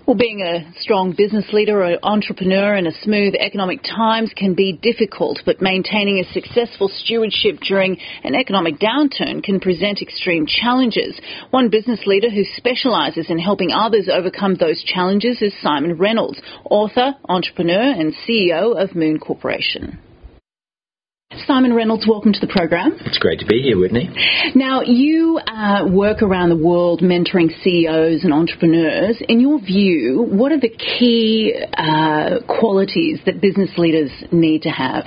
Well, being a strong business leader or entrepreneur in a smooth economic times can be difficult, but maintaining a successful stewardship during an economic downturn can present extreme challenges. One business leader who specialises in helping others overcome those challenges is Siimon Reynolds, author, entrepreneur and CEO of Moon Corporation. Siimon Reynolds, welcome to the program. It's great to be here, Whitney. Now, you work around the world mentoring CEOs and entrepreneurs. In your view, what are the key qualities that business leaders need to have?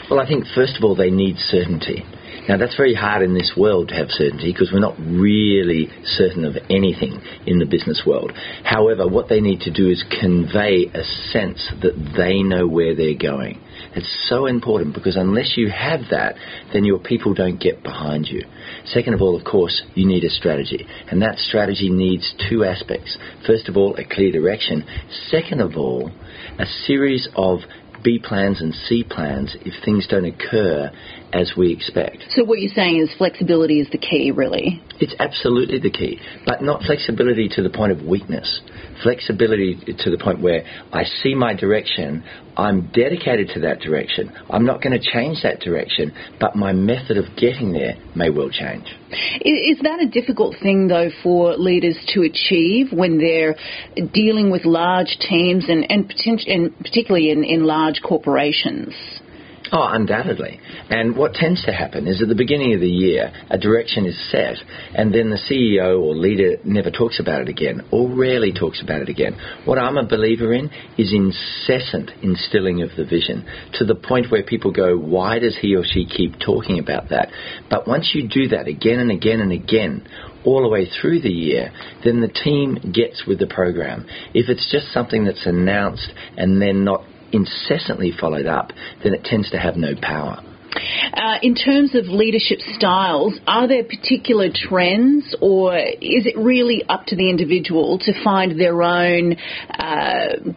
Well, I think, first of all, they need certainty. Now, that's very hard in this world to have certainty because we're not really certain of anything in the business world. However, what they need to do is convey a sense that they know where they're going. It's so important because unless you have that, then your people don't get behind you. Second of all, of course, you need a strategy. And that strategy needs two aspects. First of all, a clear direction. Second of all, a series of B plans and C plans if things don't occur as we expect. So what you're saying is flexibility is the key, really? It's absolutely the key, but not flexibility to the point of weakness. Flexibility to the point where I see my direction, I'm dedicated to that direction. I'm not going to change that direction, but my method of getting there may well change. Is that a difficult thing, though, for leaders to achieve when they're dealing with large teams and particularly in large corporations? Oh, undoubtedly. And what tends to happen is at the beginning of the year, a direction is set, and then the CEO or leader never talks about it again, or rarely talks about it again. What I'm a believer in is incessant instilling of the vision, to the point where people go, why does he or she keep talking about that? But once you do that again and again and again, all the way through the year, then the team gets with the program. If it's just something that's announced and then not incessantly followed up, then it tends to have no power. In terms of leadership styles, are there particular trends, or is it really up to the individual to find their own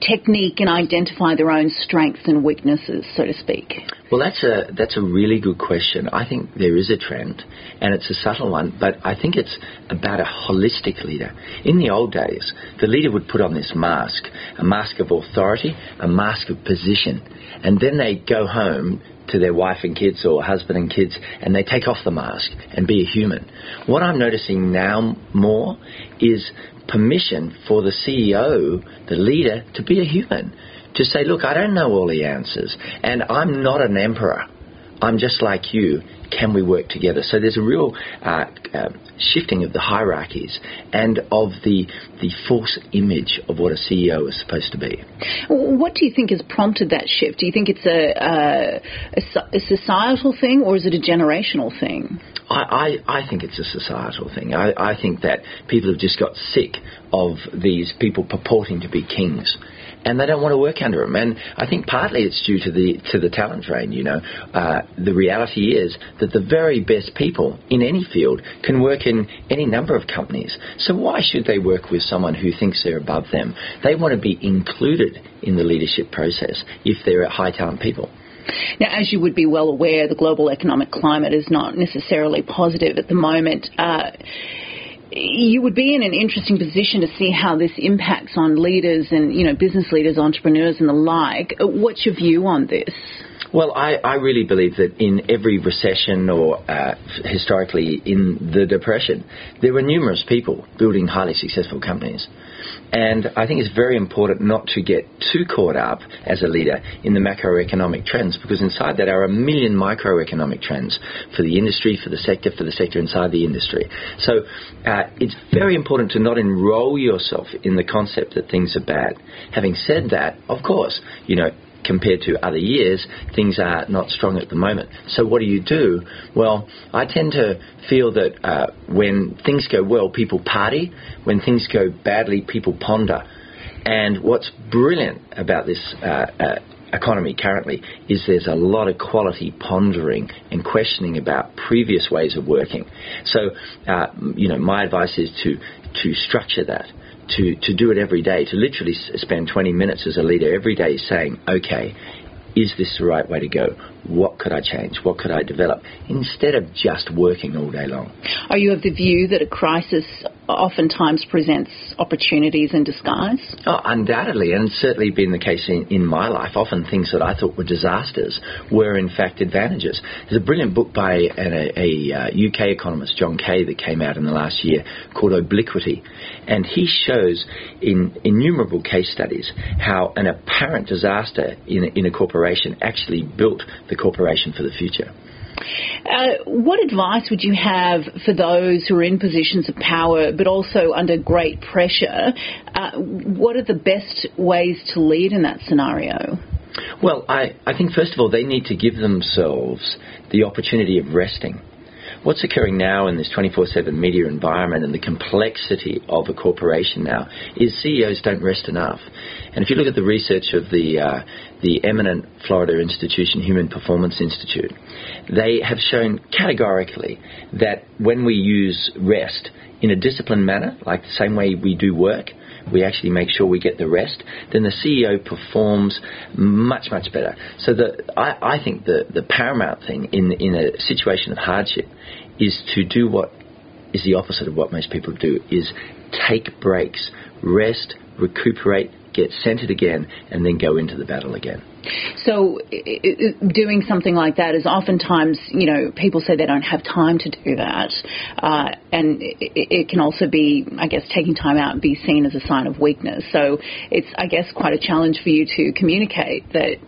technique and identify their own strengths and weaknesses, so to speak? Well, that's a really good question. I think there is a trend, and it's a subtle one, but I think it's about a holistic leader. In the old days, the leader would put on this mask, a mask of authority, a mask of position, and then they'd go home to their wife and kids or husband and kids, and they take off the mask and be a human. What I'm noticing now more is permission for the CEO, the leader, to be a human, to say, look, I don't know all the answers, and I'm not an emperor. I'm just like you. Can we work together? So there's a real shifting of the hierarchies and of the false image of what a CEO is supposed to be. What do you think has prompted that shift? Do you think it's a societal thing, or is it a generational thing? I think it's a societal thing. I think that people have just got sick of these people purporting to be kings, and they don't want to work under them. And I think partly it's due to the talent drain. You know, the reality is that the very best people in any field can work in any number of companies. So why should they work with someone who thinks they're above them? They want to be included in the leadership process if they're high talent people. Now, as you would be well aware, the global economic climate is not necessarily positive at the moment. You would be in an interesting position to see how this impacts on leaders and, business leaders, entrepreneurs and the like. What's your view on this? Well, I really believe that in every recession or historically in the Depression, there were numerous people building highly successful companies. And I think it's very important not to get too caught up as a leader in the macroeconomic trends, because inside that are a million microeconomic trends for the industry, for the sector inside the industry. So it's very important to not enroll yourself in the concept that things are bad. Having said that, of course, compared to other years, things are not strong at the moment. So what do? Well, I tend to feel that when things go well, people party. When things go badly, people ponder. And what's brilliant about this economy currently is there's a lot of quality pondering and questioning about previous ways of working. So, my advice is to structure that. To do it every day, to literally spend 20 minutes as a leader every day saying, okay, is this the right way to go? What could I change? What could I develop? Instead of just working all day long. Are you of the view that a crisis oftentimes presents opportunities in disguise? Oh, undoubtedly, and it's certainly been the case in my life. Often things that I thought were disasters were in fact advantages. There's a brilliant book by a UK economist, John Kay, that came out in the last year called Obliquity, and he shows in innumerable case studies how an apparent disaster in a corporation actually built the corporation for the future. What advice would you have for those who are in positions of power but also under great pressure? What are the best ways to lead in that scenario? Well, I think first of all they need to give themselves the opportunity of resting. What's occurring now in this 24/7 media environment and the complexity of a corporation now is CEOs don't rest enough. And if you look at the research of the eminent Florida institution, Human Performance Institute, they have shown categorically that when we use rest in a disciplined manner, like the same way we do work, we actually make sure we get the rest, then the CEO performs much, much better. So I think the paramount thing in a situation of hardship is to do what is the opposite of what most people do, is take breaks, rest, recuperate, get centered again, and then go into the battle again. So doing something like that is oftentimes, people say they don't have time to do that. And it can also be, I guess, taking time out and be seen as a sign of weakness. So it's, I guess, quite a challenge for you to communicate that,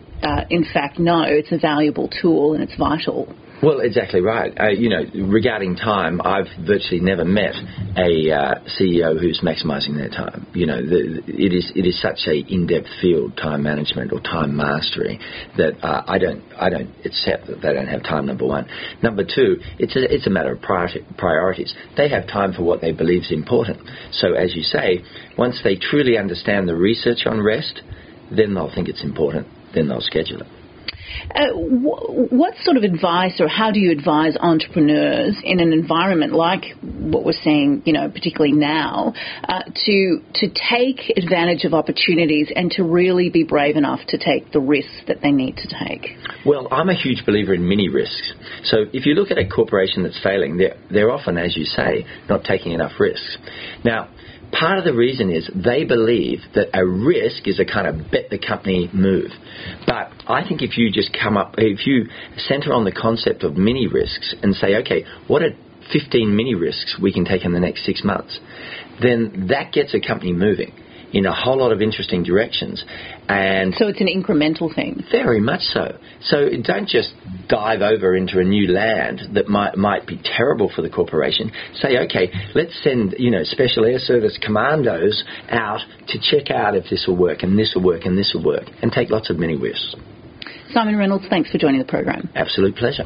in fact, no, it's a valuable tool and it's vital. Well, exactly right. Regarding time, I've virtually never met a CEO who's maximising their time. It is such a in-depth field, time management or time mastery, that I don't accept that they don't have time. Number one. Number two, it's a matter of priorities. They have time for what they believe is important. So, as you say, once they truly understand the research on rest, then they'll think it's important. Then they'll schedule it. What sort of advice, or how do you advise entrepreneurs in an environment like what we're seeing, particularly now, to take advantage of opportunities and to really be brave enough to take the risks that they need to take? Well, I'm a huge believer in mini risks. So if you look at a corporation that's failing, they're often, as you say, not taking enough risks. Now, part of the reason is they believe that a risk is a kind of bet the company move. But I think if you center on the concept of mini risks and say, okay, what are 15 mini risks we can take in the next 6 months, then that gets a company moving in a whole lot of interesting directions. And so it's an incremental thing. Very much so. So don't just dive over into a new land that might be terrible for the corporation. Say, okay, let's send special air service commandos out to check out if this will work and this will work and this will work, and take lots of mini risks. Siimon Reynolds, thanks for joining the program. Absolute pleasure.